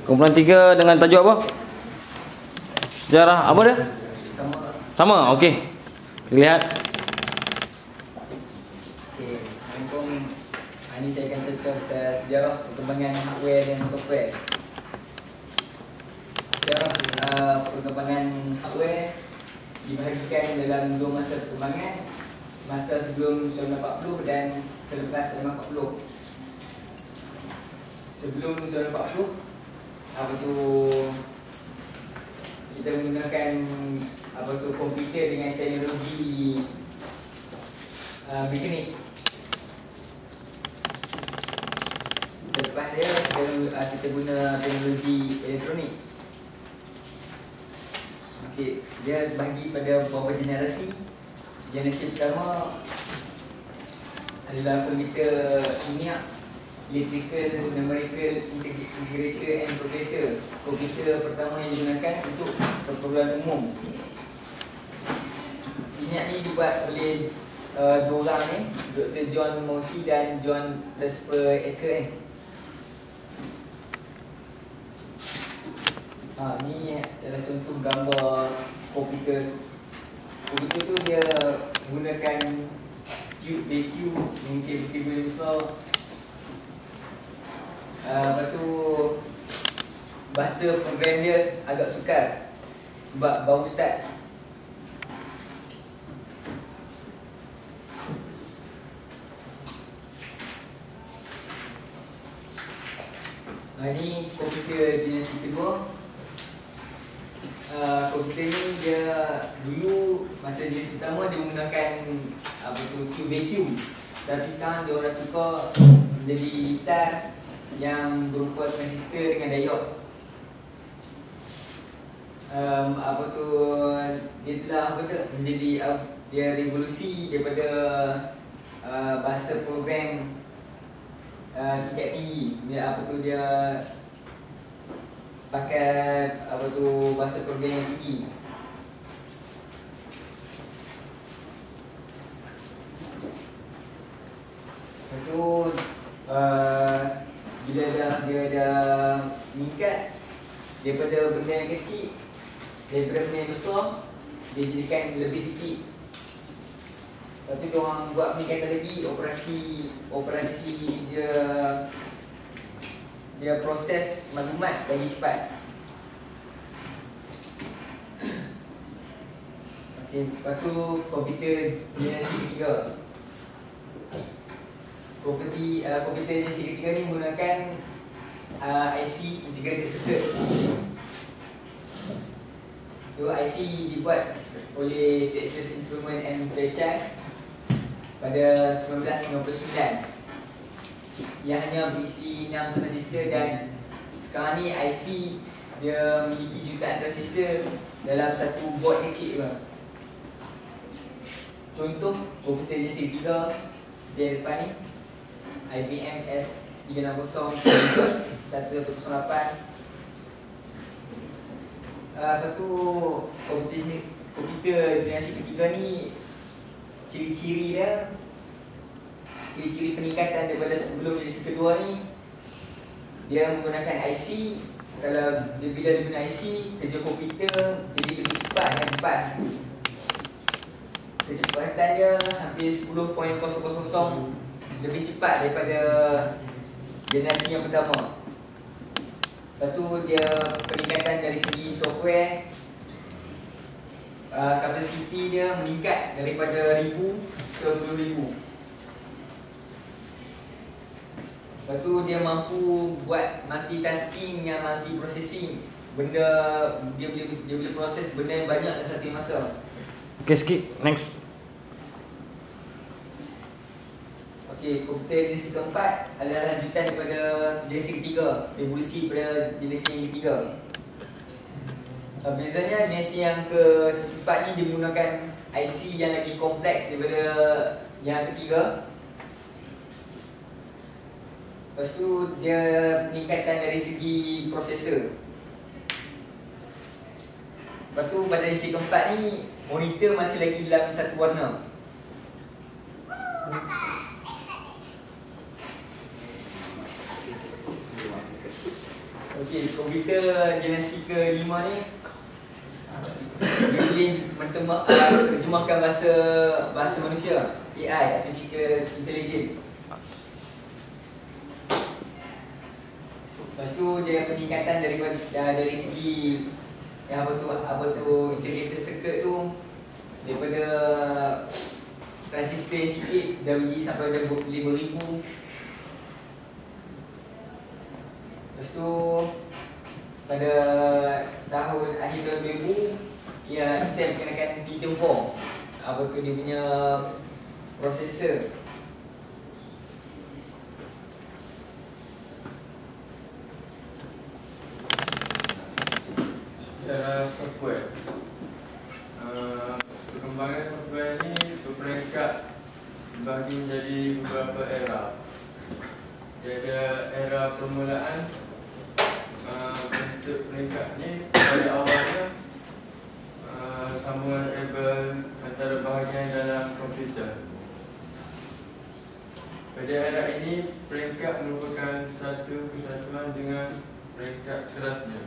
Kumpulan 3 dengan tajuk apa? Sejarah apa dia? Sama, okey. Kita lihat. Okey, Assalamualaikum. Hari ini saya akan cerita pasal sejarah perkembangan hardware dan software. Sejarah perkembangan hardware dibahagikan dalam dua masa perkembangan, masa sebelum 1940 dan selepas 1940. Sebelum 1940, kita menggunakan komputer dengan teknologi mekanik. Selepas dia kita guna teknologi elektronik. Okey, dia bagi pada beberapa generasi. Generasi pertama adalah komputer ilmiah, electrical, numerical, integrator and calculator. Komputer pertama yang digunakan untuk perpuluhan umum. Ilmiah ni dibuat oleh dua orang ni, Dr. John Mauchly dan John Lesper Ecker . Ni adalah contoh gambar komputer. Komputer tu dia menggunakan tube vacuum yang kabel besar. Lepas tu bahasa program dia agak sukar sebab baru start. Ini komputer generasi kedua. Komputer ni dia dulu masa generasi pertama dia menggunakan tube vacuum, tapi sekarang dia orang tukar menjadi gitar yang berupa transistor dengan diode. Dia telah menjadi dia revolusi daripada bahasa program tingkat tinggi. Dia pakai bahasa program yang tinggi. Lepas tu bila dia dah meningkat daripada benda yang kecil, daripada benda yang besar, dia jadikan lebih kecil. Lepas tu diorang buat peningkatan lagi, operasi dia proses maklumat lagi cepat. Okey, lepas tu komputer generasi ketiga. Komputer generasi ketiga ni menggunakan IC integrated circuit. IC dibuat oleh Texas Instruments and Fairchild pada 1999. Ia hanya berisi 6 transistor dan sekarang ni IC dia memiliki jutaan transistor dalam satu board kecil ke. Contoh komputer generasi 3 di depan ni, IBM S360 1108. Lepas tu komputer generasi ketiga ni ciri-ciri peningkatan daripada sebelum generasi kedua ni, dia menggunakan IC. Kalau bila dia guna IC, kerja komputer jadi lebih cepat dan cepat. Kecepatan dia hampir 10.000 lebih cepat daripada generasi yang pertama. Lepas tu dia peningkatan dari segi software, kapasiti dia meningkat daripada 1000 ke 10,000. Lepas tu dia mampu buat multitasking yang multi processing. Dia boleh proses benda yang banyak dalam satu masa. Okey, skip. Next. Okey, komputer generasi keempat adalah lanjutan daripada generasi ketiga, revolusi pada generasi yang ketiga. Bezanya generasi yang keempat ni dia menggunakan IC yang lagi kompleks daripada yang ketiga. Lepas tu dia peningkatan dari segi prosesor. Lepas tu pada generasi keempat ni monitor masih lagi dalam satu warna. Okey, komputer generasi ke-5 ni dia boleh terjemahkan bahasa manusia, AI, Artificial Intelligence. Lepas tu dia peningkatan dari segi yang apa tu integrated circuit tu, daripada transistor yang sikit dah pergi sampai dah 5,000. Lepas tu pada tahun akhir tahun 2000 Intel kenakan Pentium 4. Apa tu dia punya prosesor. Secara software, perkembangan software ini berperingkat dibagi menjadi beberapa era. Dia ada era permulaan. Bentuk peringkat ni pada awalnya sambungan kabel antara bahagian dalam komputer. Pada era ini, peringkat merupakan satu kesatuan dengan peringkat kerasnya.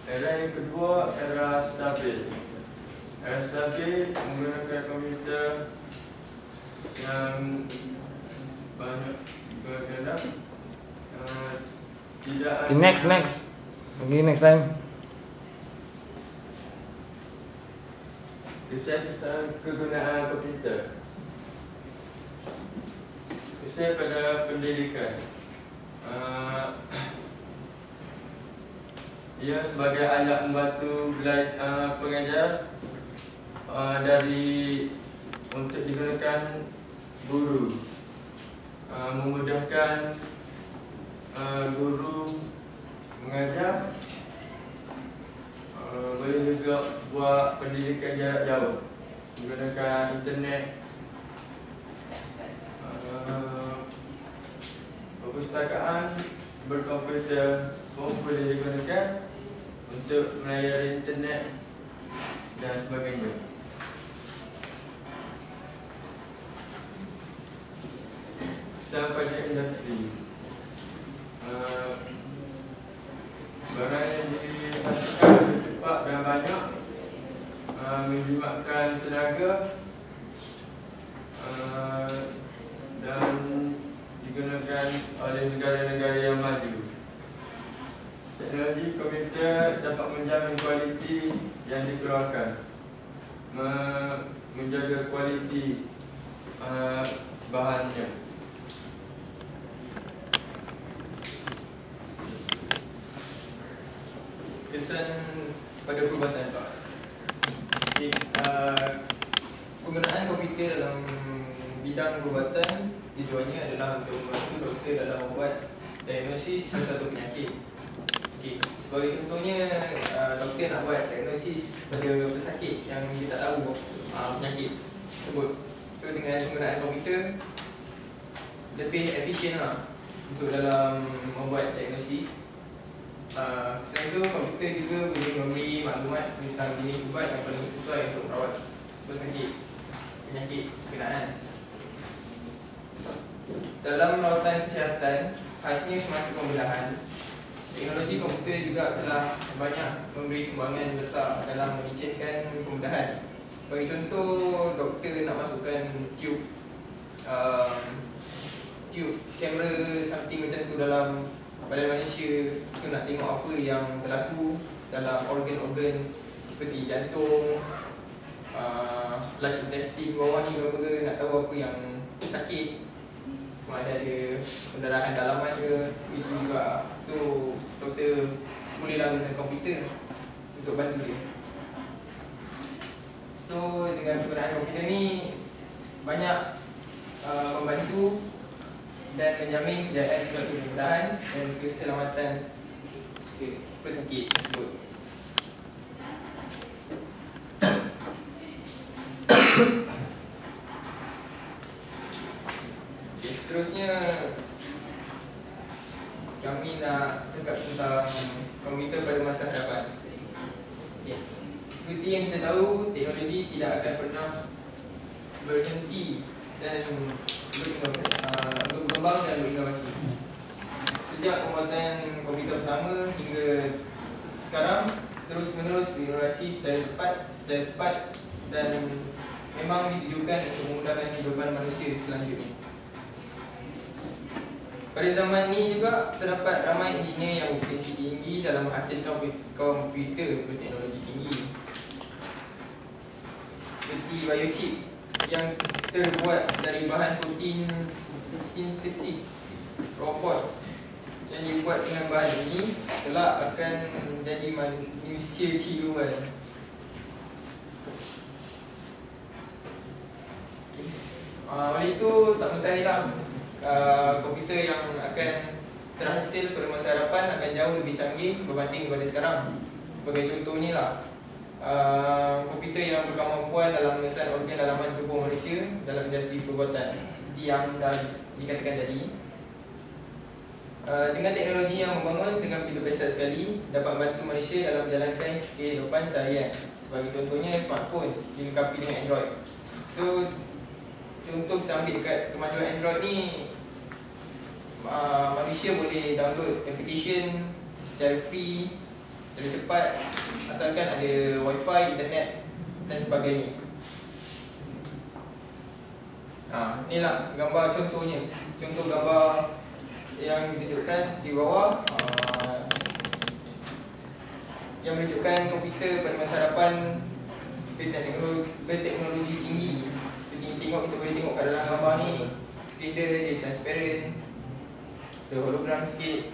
Era yang kedua, era stabil. Era stabil menggunakan komputer yang banyak bergerak. Tidak Okay, next. Okay, next time. Kesan kegunaan komputer. Kesan pada pendidikan. Ia sebagai alat membantu pengajar untuk digunakan guru, memudahkan guru mengajar, boleh juga buat pendidikan jarak jauh menggunakan internet. Perpustakaan berkomputer pun boleh digunakan untuk melayari internet dan sebagainya. Kesan pada industri. Barang yang dihasilkan lebih cepat dan banyak, menjimatkan tenaga, dan digunakan oleh negara-negara yang maju. Teknologi komputer dapat menjamin kualiti yang dikeluarkan, menjaga kualiti bahannya. Kesan pada perubatan Pak. Okay, penggunaan komputer dalam bidang perubatan tujuannya adalah untuk membantu doktor dalam membuat diagnosis sesuatu penyakit. Okay, sebagai contohnya, doktor nak buat diagnosis pada pesakit yang dia tak tahu penyakit tersebut. So dengan penggunaan komputer lebih efisien untuk dalam membuat diagnosis. Selain itu, komputer juga boleh memberi maklumat tentang jenis ubat yang paling sesuai untuk merawat pesakit penyakit berkenaan. Dalam rawatan kesihatan, khasnya semasa pembedahan, teknologi komputer juga telah banyak memberi sumbangan besar dalam mengizinkan pembedahan. Sebagai contoh, doktor nak masukkan tube kamera something macam tu dalam badan manusia, kita nak tengok apa yang berlaku dalam organ-organ seperti jantung, large intestine bawah ni berapa ke, nak tahu apa yang sakit, sama ada pendarahan dalaman ke, itu juga. So doktor bolehlah guna komputer untuk bantu dia. So dengan penggunaan komputer ni banyak membantu dan menjamin kejayaan suatu pembedahan dan keselamatan pesakit tersebut. Seterusnya kami nak cakap tentang komputer pada masa hadapan. Seperti yang kita tahu, teknologi tidak akan pernah berhenti dan untuk berkembang dan berinovasi. Sejak pembuatan komputer pertama hingga sekarang, terus menerus berinovasi secara cepat dan memang ditujukan untuk memudahkan kehidupan manusia selanjutnya. Pada zaman ini juga terdapat ramai engineer yang berpotensi tinggi dalam menghasilkan komputer berteknologi tinggi, seperti biochip yang terbuat dari bahan protein sintesis, robot yang dibuat dengan bahan ini kelak akan menjadi manusia tiruan. Oleh itu tak mustahillah komputer yang akan terhasil pada masa hadapan akan jauh lebih canggih berbanding daripada sekarang. Sebagai contohnya lah, komputer yang berkemampuan dalam mengesan organ dalaman tubuh manusia dalam industri perubatan seperti yang dah dikatakan tadi. Dengan teknologi yang membangun dengan begitu besar sekali dapat membantu manusia dalam menjalankan kehidupan seharian. Sebagai contohnya smartphone dilengkapi dengan Android. So contoh kita ambil dekat kemajuan Android ni, manusia boleh download application secara free, secara cepat, asalkan ada wifi, internet dan sebagainya. Inilah gambar contohnya. Contoh gambar yang ditunjukkan di bawah, yang menunjukkan komputer pada masa hadapan berteknologi tinggi. Tengok, kita boleh tengok kat dalam gambar ni, skrin dia transparent, ada hologram sikit.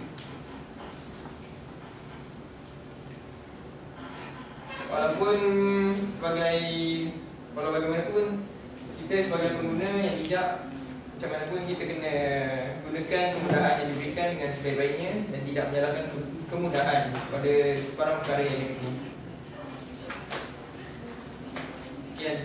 Walaupun walau bagaimanapun kita sebagai pengguna yang bijak, macam mana pun kita kena gunakan kemudahan yang diberikan dengan sebaik-baiknya dan tidak menyalahkan kemudahan pada sebarang perkara yang negatif. Sekian.